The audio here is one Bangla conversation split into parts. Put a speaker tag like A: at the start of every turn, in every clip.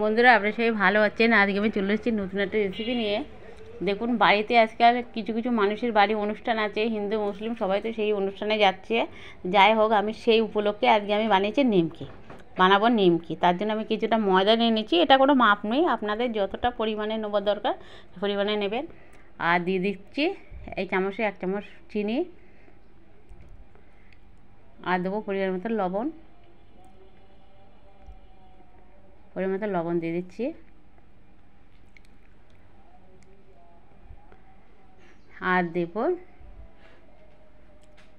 A: বন্ধুরা, আপনারা সবাই ভালো আছেন। আজকে আমি চলে এসেছি নতুন একটা রেসিপি নিয়ে। দেখুন, বাড়িতে আজকাল কিছু কিছু মানুষের বাড়ি অনুষ্ঠান আছে, হিন্দু মুসলিম সবাই তো সেই অনুষ্ঠানে যাচ্ছে। যাই হোক, আমি সেই উপলক্ষে আজকে আমি বানিয়েছি নিমকি, বানাবো নিমকি। তার জন্য আমি কিছুটা ময়দা নিয়ে নিচ্ছি। এটা কোনো মাপ নেই, আপনাদের যতটা পরিমাণে নেবার দরকার পরিমাণে নেবেন। আর দিয়ে দিচ্ছি এই চামচে 1 চামচ চিনি, আর দেবো পরিমাণ মতো লবণ। পরিমাণ মতো লবণ দিয়ে দিচ্ছি। আর দেব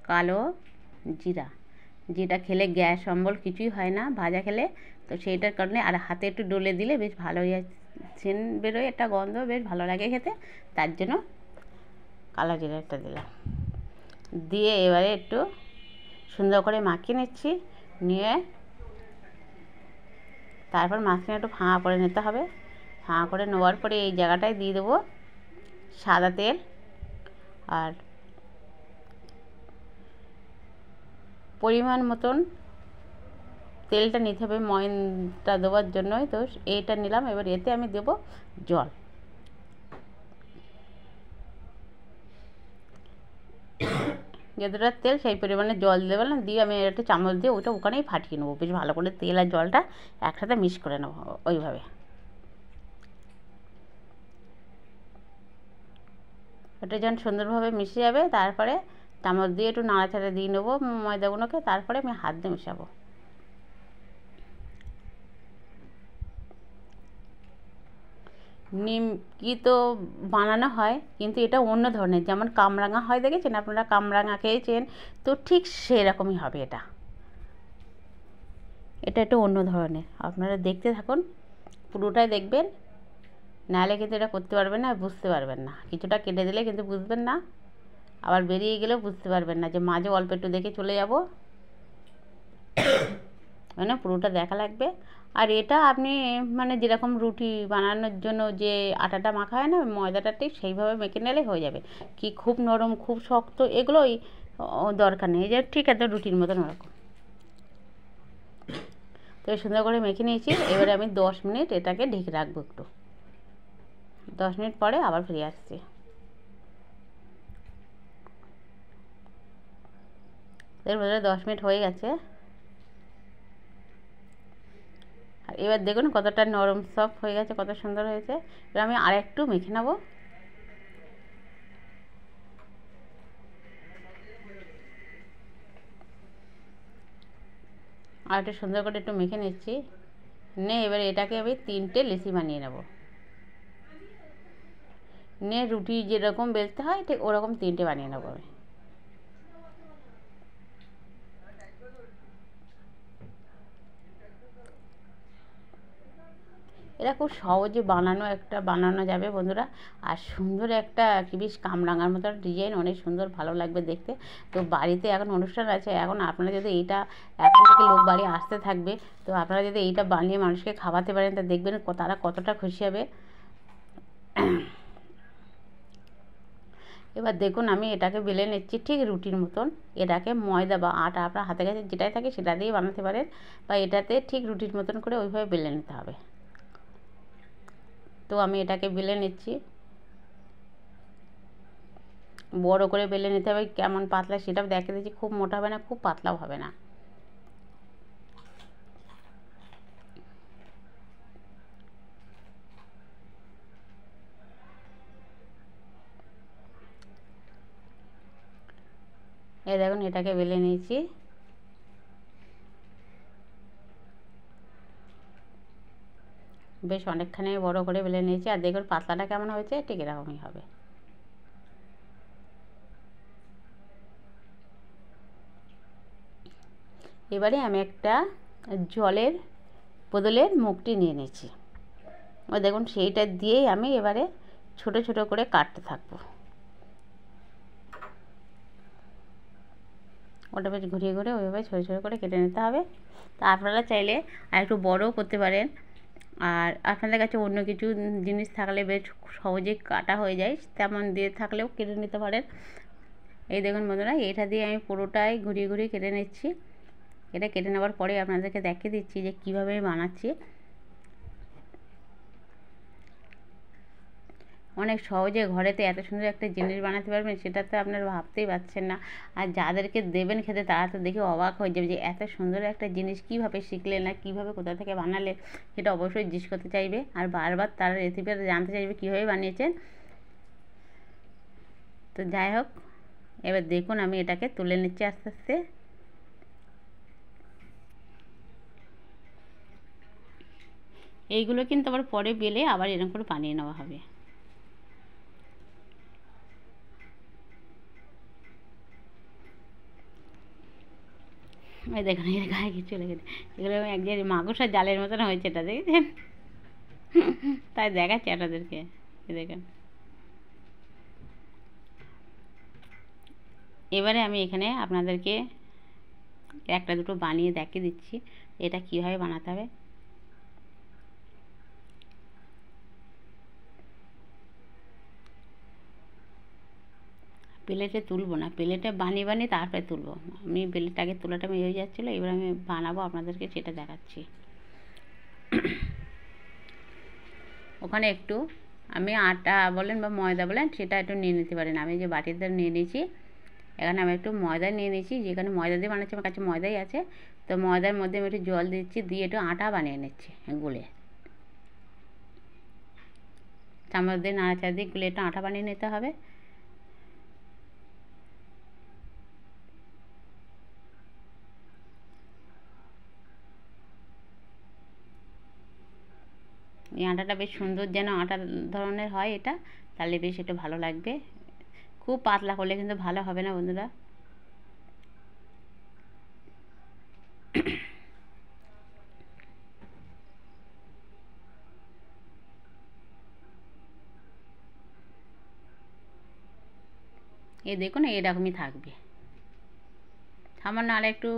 A: কালো জিরা। যেটা খেলে গ্যাস অম্বল কিছুই হয় না ভাজা খেলে, তো সেইটার কারণে। আর হাতে একটু ডলে দিলে বেশ ভালো সেন্ট বেরোয়, একটা গন্ধ বেশ ভালো লাগে খেতে, তার জন্য কালো জিরাটা দিলাম। দিয়ে এবারে একটু সুন্দর করে মাখিয়ে নিচ্ছি। নিয়ে তারপর মাঝখানে একটু ফাঁকা করে নিতে হবে। ফাঁকা করে নেওয়ার পরে এই জায়গাটায় দিয়ে দেবো সাদা তেল। আর পরিমাণ মতন তেলটা নিতে হবে ময়দা দেওয়ার জন্যই, তো এইটা নিলাম। এবার এতে আমি দেব জল। যতটা তেল সেই পরিমাণে জল দেবো না, দিয়ে আমি একটা চামচ দিয়ে ওটা ওখানেই ফাটিয়ে নেবো। বেশ ভালো করে তেল আর জলটা একসাথে মিক্স করে নেবো ওইভাবে। ওটা যখন সুন্দরভাবে মিশে যাবে, তারপরে চামচ দিয়ে একটু নাড়াচাড়া দিয়ে নেবো ময়দাগুলোকে। তারপরে আমি হাত দিয়ে মেশাবো। নিমকি তো বানানো হয়, কিন্তু এটা অন্য ধরনের। যেমন কামরাঙা হয়, দেখেছেন আপনারা? কামরাঙা খেয়েছেন তো, ঠিক সেরকমই হবে এটা। এটা একটু অন্য ধরনের। আপনারা দেখতে থাকুন, পুরোটাই দেখবেন, নাহলে কিন্তু এটা করতে পারবেন না, বুঝতে পারবেন না। কিছুটা কেটে দিলে কিন্তু বুঝবেন না, আবার বেরিয়ে গেলেও বুঝতে পারবেন না, যে মাঝে অল্প একটু দেখে চলে যাব। মানে পুরোটা দেখা লাগবে। আর এটা আপনি মানে যেরকম রুটি বানানোর জন্য যে আটাটা মাখা হয় না, ময়দাটা ঠিক সেইভাবে মেখে নিলে হয়ে যাবে। কি খুব নরম খুব শক্ত এগুলোই দরকার নেই, যে ঠিক আছে রুটির মতন ওরকম। তো সুন্দর করে মেখে নিয়েছি। এবারে আমি 10 মিনিট এটাকে ঢেকে রাখবো একটু। 10 মিনিট পরে আবার ফিরে আসছি। এরপরে 10 মিনিট হয়ে গেছে। আর এবার দেখুন কতটা নরম সফট হয়ে গেছে, কত সুন্দর হয়েছে। এবার আমি আর একটু মেখে নেব। আর একটু সুন্দর করে একটু মেখে নিচ্ছি। এবার এটাকে আমি 3টে লেচি বানিয়ে নেব। রুটি যেরকম বেলতে হয় ঠিক ওরকম 3টে বানিয়ে নেবো আমি। এটা খুব সহজে বানানো যাবে বন্ধুরা। আর সুন্দর একটা কি বেশ কামরাঙার মতো ডিজাইন, অনেক সুন্দর ভালো লাগবে দেখতে। তো বাড়িতে এখন অনুষ্ঠান আছে, এখন আপনারা যদি এইটা, এখন থেকে লোক বাড়ি আসতে থাকবে, তো আপনারা যদি এইটা বানিয়ে মানুষকে খাওয়াতে পারেন, তা দেখবেন তারা কতটা খুশি হবে। এবার দেখুন আমি এটাকে বেলে নিচ্ছি ঠিক রুটির মতন। এটাকে ময়দা বা আটা আপনার হাতে কাছে যেটাই থাকে সেটা দিয়ে বানাতে পারেন, বা এটাতে ঠিক রুটির মতন করে ওইভাবে বেলে নিতে হবে। তো আমি এটাকে বেলে নিচ্ছি। বড় করে বেলে নিতে হবে। কেমন পাতলা সেটাও দেখে দিচ্ছি। খুব মোটা হবে না, খুব পাতলাও হবে না। এই দেখুন এটাকে বেলে নিয়েছি। বেশ অনেকখানি বড় করে বেলে নিয়েছি। আর দেখুন পাতলাটা কেমন হয়েছে, ঠিক এরকমই হবে। এবারে আমি একটা জলের বোতলের মুখটি নিয়ে নিয়েছি। ওই দেখুন সেইটা দিয়েই আমি এবারে ছোট ছোট করে কাটতে থাকবো। ওটা বেশ ঘুরিয়ে ঘুরিয়ে ওইভাবে ছোটো ছোটো করে কেটে নিতে হবে। তা আপনারা চাইলে আর একটু বড়ও করতে পারেন। আর আপনাদের কাছে অন্য কিছু জিনিস থাকলে বেশ সহজেই কাটা হয়ে যায়, তেমন দিয়ে থাকলেও কেটে নিতে পারেন। এই দেখুন বন্ধুরা, এটা দিয়ে আমি পুরোটাই ঘুরিয়ে ঘুরিয়ে কেটে নিচ্ছি। এটা কেটে নেওয়ার পরে আপনাদেরকে দেখিয়ে দিচ্ছি যে কীভাবে আমি বানাচ্ছি। অনেক সহজে ঘরেতে এত সুন্দর একটা জিনিস বানাতে পারবেন, সেটা তো আপনারা ভাবতেই পারছেন না। আর যাদেরকে দেবেন খেতে তারা তো দেখে অবাক হয়ে যাবে যে এত সুন্দর একটা জিনিস কীভাবে শিখলেন, না কীভাবে কোথা থেকে বানালে, সেটা অবশ্যই জিজ্ঞেস করতে চাইবে। আর বারবার তার রেসিপিটা জানতে চাইবে কীভাবে বানিয়েছেন। তো যাই হোক, এবার দেখুন আমি এটাকে তুলে নিচ্ছি আস্তে আস্তে। এইগুলো কিন্তু আবার পরে বেলে আবার এরকম করে বানিয়ে নেওয়া হবে। এই দেখুন এর গায়ে কিছু চলে গেছে, এগুলো এক যে মাকড়সার জালের মতন হয়েছে, এটা দেখেছেন? তাই দেখাচ্ছি আপনাদেরকে, দেখেন। এবারে আমি এখানে আপনাদেরকে একটা দুটো বানিয়ে দেখিয়ে দিচ্ছি এটা কীভাবে বানাতে হবে। প্লেটে তুলবো না, প্লেটে বানিয়ে বানিয়ে তারপরে তুলবো। আমি প্লেটটা আগে তোলাটা হয়ে যাচ্ছিলো, এবার আমি বানাবো আপনাদেরকে সেটা দেখাচ্ছি। ওখানে একটু আমি আটা বলেন বা ময়দা বলেন সেটা একটু নিয়ে নিতে পারেন। আমি যে বাটিতে নিয়ে নিয়েছি, এখানে আমি একটু ময়দা নিয়ে নিয়েছি, যেখানে ময়দা দিয়ে বানাচ্ছি আমার কাছে ময়দাই আছে। তো ময়দার মধ্যে আমি একটু জল দিচ্ছি, দিয়ে একটু আটা বানিয়ে নিচ্ছি গুলে, চামচ দিয়ে নাড়াচাড়া দিয়ে গুলে একটু আটা বানিয়ে নিতে হবে। এই আটাটা বেশ সুন্দর যেন আটা ধরনের হয় এটা, তাহলে বেশ একটু ভালো লাগবে। খুব পাতলা করলে কিন্তু ভালো হবে না বন্ধুরা। এই দেখুন এরকমই থাকবে। সামান্য আর একটু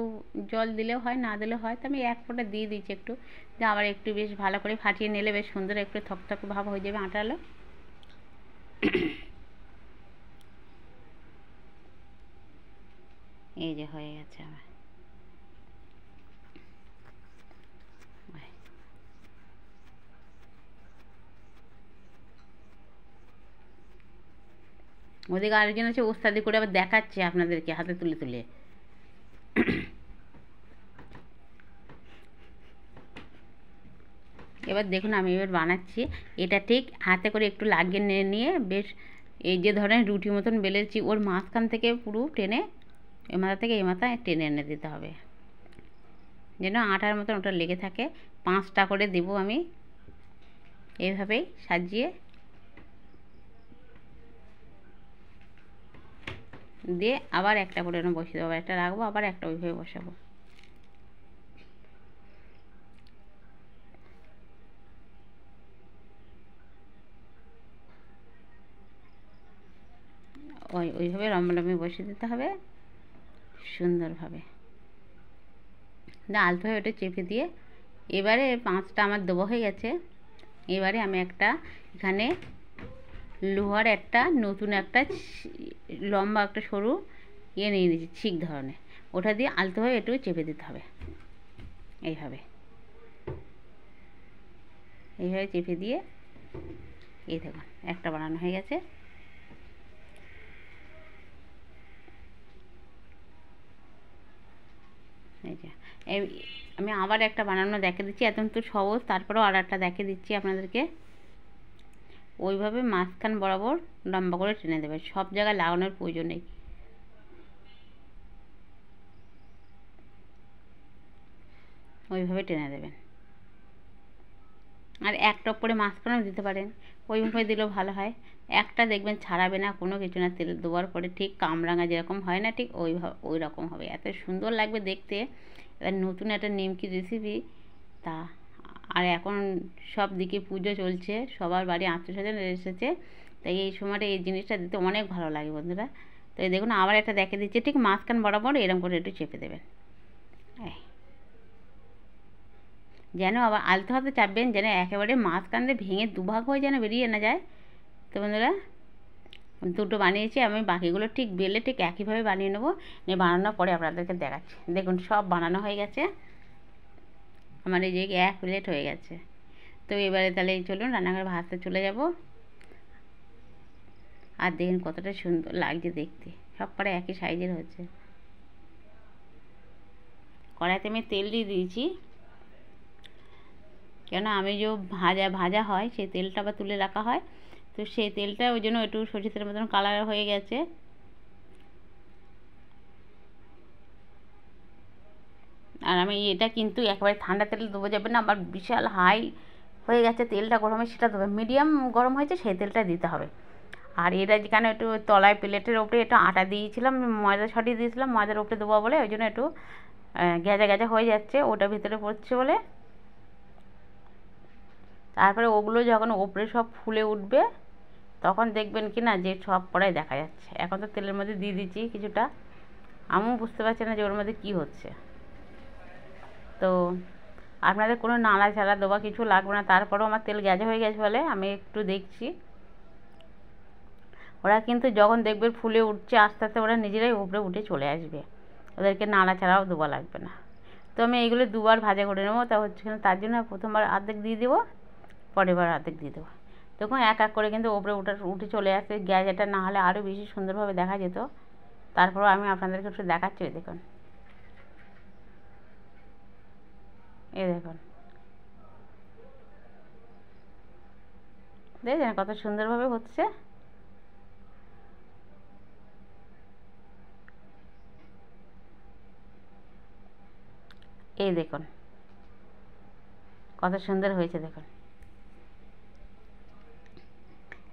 A: জল দিলেও হয়, না দিলেও হয়। তো আমি এক ফোঁটা দিয়ে দিচ্ছি একটু, যে আবার একটু বেশ ভালো করে ফাটিয়ে নিলে বেশ সুন্দর একটু থকথক ভাব হয়ে যাবে আটালো। এই যে হয়ে গেছে আমার। ওদিকে আরেকজন আছে ওস্তাদি করে আবার দেখাচ্ছে আপনাদেরকে হাতে তুলে তুলে। এবার দেখুন আমি এবার বানাচ্ছি, এটা ঠিক হাতে করে একটু লাগিয়ে নিয়ে বেশ এই যে ধরেন রুটি মতন বেলেছি, ওর মাঝখান থেকে পুরো টেনে এ মাথা থেকে এই মাথায় টেনে এনে দিতে হবে, যেন আটার মতন ওটা লেগে থাকে। 5টা করে দেবো আমি এইভাবেই সাজিয়ে, দিয়ে আবার একটা করে বসিয়ে দেবো, একটা রাখবো, আবার একটা ওইভাবে বসাবো। ওইভাবে লম্বালম্বি বসিয়ে দিতে হবে সুন্দরভাবে। আলতো হয়ে ওটা চেপে দিয়ে এবারে 5টা আমার দেবো হয়ে গেছে। এবারে আমি একটা এখানে লোহার একটা নতুন একটা লম্বা একটা সরু নিয়ে নিয়েছি, ছিক ধরনের, ওটা দিয়ে আলতোভাবে একটু চেপে দিতে হবে। এইভাবে এইভাবে চেপে দিয়ে এই দেখুন একটা বানানো হয়ে গেছে। এই যে আমি আবার একটা বানানো দেখে দিচ্ছি, একদম তো সহজ, তারপরেও আর একটা দেখে দিচ্ছি আপনাদেরকে। ওইভাবে মাঝখান বরাবর লম্বা করে টেনে দেবে, সব জায়গায় লাগানোর প্রয়োজন নেই। ওইভাবে টেনে দেবেন। আর একটা করে মাঝখানেও দিতে পারেন, ওইভাবে দিলেও ভালো হয়। একটা দেখবেন ছাড়াবে না কোনো কিছু না, তেল দেওয়ার পরে ঠিক কামরাঙা যেরকম হয় না, ঠিক ওই রকম হবে, এত সুন্দর লাগবে দেখতে। এবার নতুন একটা নিমকি রেসিপি তা। আর এখন সব দিকে পুজো চলছে, সবার বাড়ি আত্মীয়স্বজন এসেছে, তাই এই সময়টা এই জিনিসটা দিতে অনেক ভালো লাগে বন্ধুরা। তো এই দেখুন আবার একটা দেখে দিচ্ছে, ঠিক মাঝখান বরাবর এরকম করে একটু চেপে দেবেন, যেন আবার আলতো হাতে চাপবেন, যেন একেবারে মাঝখান দিয়ে ভেঙে দুভাগ হয়ে যেন বেরিয়ে না যায়। তো বন্ধুরা দুটো বানিয়েছি আমি, বাকিগুলো ঠিক বেলে ঠিক একইভাবে বানিয়ে নেবো, নিয়ে বানানোর পরে আপনাদেরকে দেখাচ্ছি। দেখুন সব বানানো হয়ে গেছে আমার, এই যে 1 প্লেট হয়ে গেছে। তো এবারে তাহলে চলুন রান্নাঘরে ভাততে চলে যাব। আর দেখুন কতটা সুন্দর লাগছে দেখতে, সব কটা একই সাইজের হচ্ছে। কড়াইতে আমি তেল দিয়ে দিয়েছি, কেন আমি যে ভাজা হয় সেই তেলটা আবার তুলে রাখা হয়, তো সেই তেলটা ওই জন্য একটু সরষের তেলের মতন কালার হয়ে গেছে। আর আমি এটা কিন্তু একেবারে ঠান্ডা তেল দেবো যাবে না, আবার বিশাল হাই হয়ে গেছে তেলটা গরমে সেটা দেবে, মিডিয়াম গরম হয়েছে সেই তেলটা দিতে হবে। আর এটা যেখানে একটু তলায় প্লেটের ওপরে একটু আটা দিয়েছিলাম, ময়দা ছড়িয়ে দিয়েছিলাম, ময়দার ওপরে দেবো বলে ওই জন্য একটু গেজা গেজা হয়ে যাচ্ছে, ওটা ভিতরে পড়ছে বলে। তারপরে ওগুলো যখন ওপরে সব ফুলে উঠবে তখন দেখবেন কি না যে সব কড়াই দেখা যাচ্ছে। এখন তো তেলের মধ্যে দিয়ে দিচ্ছি কিছুটা, আমিও বুঝতে পারছি না যে ওর মধ্যে কী হচ্ছে। তো আপনাদের কোনো নাড়াচাড়া দেওয়া কিছু লাগবে না, তারপরেও আমার তেল গেজা হয়ে গেছে বলে আমি একটু দেখছি। ওরা কিন্তু যখন দেখবে ফুলে উঠছে আস্তে আস্তে ওরা নিজেরাই উপরে উঠে চলে আসবে, ওদেরকে নাড়াচাড়াও দেওয়া লাগবে না। তো আমি এইগুলো দুবার ভাজা করে নেবো, তা হচ্ছে না তার জন্য প্রথমবার অর্ধেক দিয়ে দেবো, পরের বার অর্ধেক দিয়ে দেবো। দেখুন এক এক করে কিন্তু ওপরে উঠে চলে আসছে, গ্যাজাটা না হলে আরও বেশি সুন্দরভাবে দেখা যেত। তারপরেও আমি আপনাদেরকে একটু দেখাচ্ছি, দেখুন এই দেখুন, দেখছেন কত সুন্দরভাবে হচ্ছে। এই দেখুন কত সুন্দর হয়েছে, দেখুন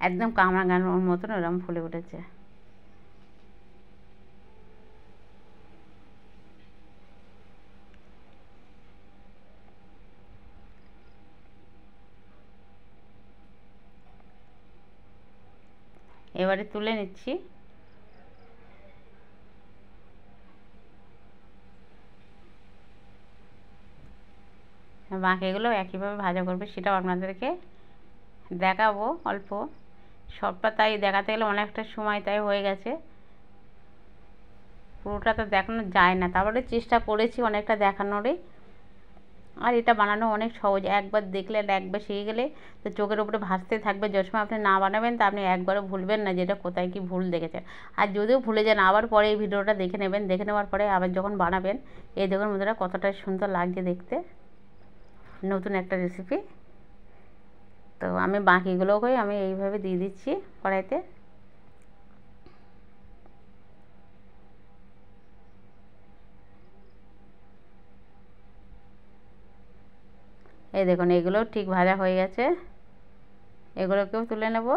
A: একদম কামড়া গানোর মতন ওরকম ফুলে উঠেছে। এবারে তুলে নিচ্ছি। বাকিগুলো একইভাবে ভাজা করবে, সেটাও আপনাদেরকে দেখাবো অল্প। সবটা তাই দেখাতে গেলে অনেকটা সময় তাই হয়ে গেছে, পুরোটা তো দেখানো যায় না, তারপরে চেষ্টা করেছি অনেকটা দেখানোরই। আর এটা বানানো অনেক সহজ, একবার দেখলে একবার শিখে গেলে তো চোখের উপরে ভাসতে থাকবে। যে সময় আপনি না বানাবেন তা আপনি একবারও ভুলবেন না যেটা কোথায় কি ভুল দেখেছেন। আর যদিও ভুলে যান আবার পরে এই ভিডিওটা দেখে নেবেন, দেখে নেওয়ার পরে আবার যখন বানাবেন এই দেখুন বন্ধুরা কতটা সুন্দর লাগছে দেখতে, নতুন একটা রেসিপি। তো আমি বাকিগুলোকেই আমি এইভাবে দিয়ে দিচ্ছি কড়াইতে। এই দেখুন এগুলো ঠিক ভাজা হয়ে গেছে, এগুলোকেও তুলে নেব।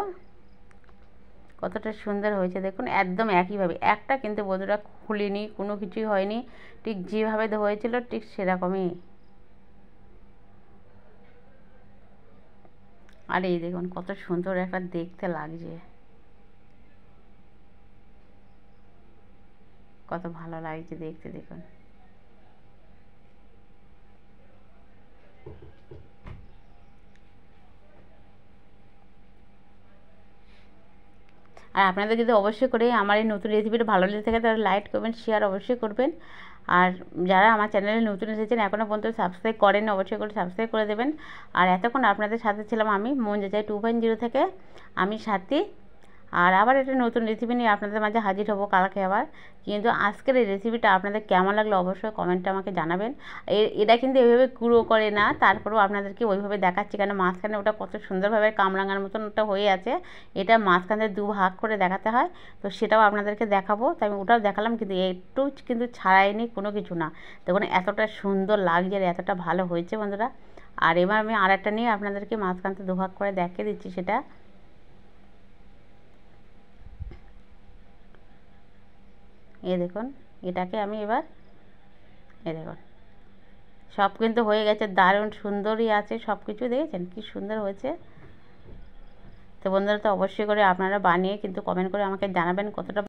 A: কতটা সুন্দর হয়েছে দেখুন, একদম একইভাবে, একটা কিন্তু বন্ধুরা খুলিনি, কোনো কিছুই হয়নি, ঠিক যেভাবে হয়েছিল ঠিক সেরকমই। আর এই দেখুন কত সুন্দর একটা দেখতে লাগছে, কত ভালো লাগছে দেখতে দেখুন। আর আপনাদের যদি অবশ্যই করে আমার এই নতুন রেসিপিটা ভালো লেগে থাকে তাহলে লাইক করবেন, শেয়ার অবশ্যই করবেন। আর যারা আমার চ্যানেলে নতুন এসেছেন এখনও পর্যন্ত সাবস্ক্রাইব করেন অবশ্যই করে সাবস্ক্রাইব করে দেবেন। আর এতক্ষণ আপনাদের সাথে ছিলাম আমি মঞ্জু চাই 2.0 থেকে, আমি সাথী। আর আবার একটা নতুন রেসিপি নিয়ে আপনাদের মাঝে হাজির হব কালকে আবার। কিন্তু আজকের এই রেসিপিটা আপনাদের কেমন লাগলো অবশ্যই কমেন্টে আমাকে জানাবেন। এটা কিন্তু এভাবে গুঁড়ো করে না, তারপরেও আপনাদেরকে ওইভাবে দেখাচ্ছি কেন মাঝখানে ওটা কত সুন্দরভাবে কামরাঙার মতন ওটা হয়ে আছে, এটা মাঝখানে দুভাগ করে দেখাতে হয়, তো সেটাও আপনাদেরকে দেখাবো। তাই আমি ওটাও দেখালাম, কিন্তু একটু কিন্তু ছাড়াইনি কোনো কিছু না। দেখুন এতটা সুন্দর লাগছে আর এতটা ভালো হয়েছে বন্ধুরা। আর এবার আমি আর একটা নিয়ে আপনাদেরকে মাঝখানতে দুভাগ করে দেখিয়ে দিচ্ছি সেটা। এই দেখুন এটাকে আমি এবার এই দেখুন সব কিন্তু হয়ে গেছে, দারুণ সুন্দরই আছে সব কিছু, দেখেছেন কি সুন্দর হয়েছে। তো বন্ধুরা তো অবশ্যই করে আপনারা বানিয়ে কিন্তু কমেন্ট করে আমাকে জানাবেন কতটা